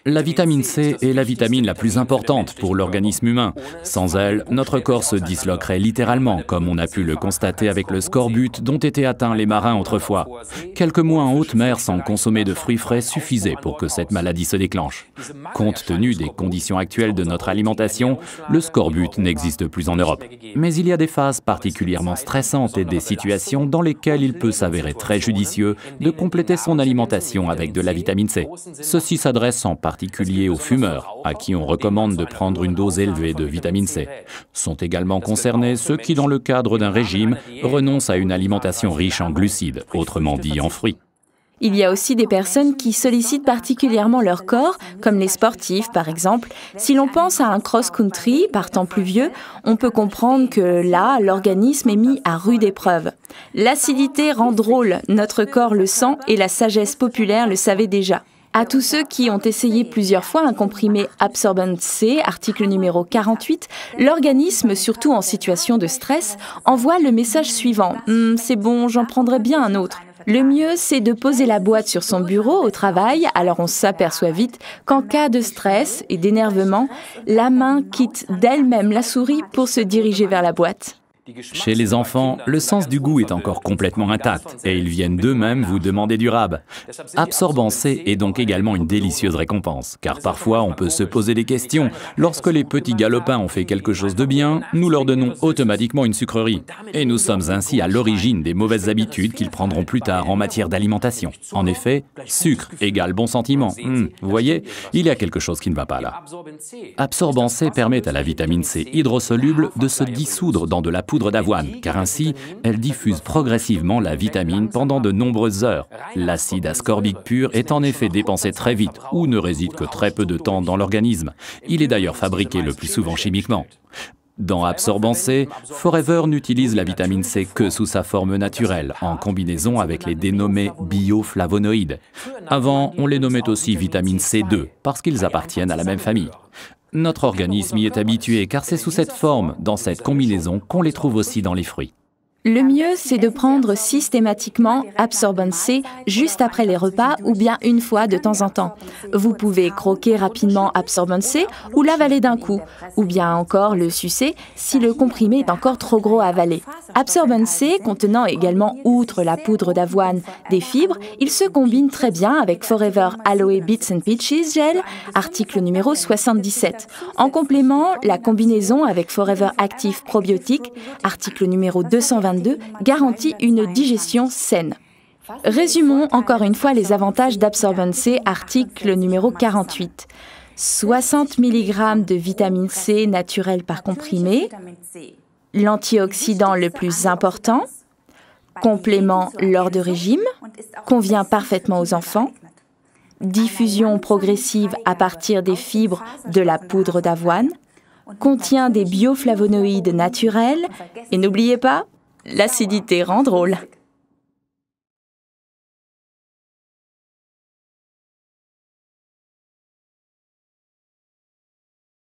La vitamine C est la vitamine la plus importante pour l'organisme humain. Sans elle, notre corps se disloquerait littéralement, comme on a pu le constater avec le scorbut dont étaient atteints les marins autrefois. Quelques mois en haute mer sans consommer de fruits frais suffisaient pour que cette maladie se déclenche. Compte tenu des conditions actuelles de notre alimentation, le scorbut n'existe plus en Europe. Mais il y a des phases particulièrement stressantes et des situations dans lesquelles il peut s'avérer très judicieux de compléter son alimentation avec de la vitamine C. Ceci s'adresse en particulier aux fumeurs, à qui on recommande de prendre une dose élevée de vitamine C. Sont également concernés ceux qui, dans le cadre d'un régime, renoncent à une alimentation riche en glucides, autrement dit en fruits. Il y a aussi des personnes qui sollicitent particulièrement leur corps, comme les sportifs par exemple. Si l'on pense à un cross-country, par temps pluvieux, on peut comprendre que là, l'organisme est mis à rude épreuve. L'acidité rend drôle, notre corps le sent et la sagesse populaire le savait déjà. À tous ceux qui ont essayé plusieurs fois un comprimé Absorbent C, article numéro 48, l'organisme, surtout en situation de stress, envoie le message suivant « C'est bon, j'en prendrai bien un autre ». Le mieux, c'est de poser la boîte sur son bureau au travail, alors on s'aperçoit vite qu'en cas de stress et d'énervement, la main quitte d'elle-même la souris pour se diriger vers la boîte. Chez les enfants, le sens du goût est encore complètement intact et ils viennent d'eux-mêmes vous demander du rab. Absorbant C est donc également une délicieuse récompense, car parfois on peut se poser des questions. Lorsque les petits galopins ont fait quelque chose de bien, nous leur donnons automatiquement une sucrerie. Et nous sommes ainsi à l'origine des mauvaises habitudes qu'ils prendront plus tard en matière d'alimentation. En effet, sucre égale bon sentiment. Vous voyez, il y a quelque chose qui ne va pas là. Absorbant C permet à la vitamine C hydrosoluble de se dissoudre dans de la poudre d'avoine, car ainsi, elle diffuse progressivement la vitamine pendant de nombreuses heures. L'acide ascorbique pur est en effet dépensé très vite, ou ne réside que très peu de temps dans l'organisme. Il est d'ailleurs fabriqué le plus souvent chimiquement. Dans Absorbant C, Forever n'utilise la vitamine C que sous sa forme naturelle, en combinaison avec les dénommés bioflavonoïdes. Avant, on les nommait aussi vitamine C2, parce qu'ils appartiennent à la même famille. Notre organisme y est habitué car c'est sous cette forme, dans cette combinaison, qu'on les trouve aussi dans les fruits. Le mieux, c'est de prendre systématiquement Absorbent C juste après les repas ou bien une fois de temps en temps. Vous pouvez croquer rapidement Absorbent C ou l'avaler d'un coup, ou bien encore le sucer si le comprimé est encore trop gros à avaler. Absorbent C contenant également, outre la poudre d'avoine, des fibres, il se combine très bien avec Forever Aloe Bits and Peaches Gel, article numéro 77. En complément, la combinaison avec Forever Active Probiotique, article numéro 222, garantit une digestion saine. Résumons encore une fois les avantages d'Absorbent C, article numéro 48. 60 mg de vitamine C naturelle par comprimé, l'antioxydant le plus important, complément lors de régime, convient parfaitement aux enfants, diffusion progressive à partir des fibres de la poudre d'avoine, contient des bioflavonoïdes naturels et n'oubliez pas, l'acidité rend drôle.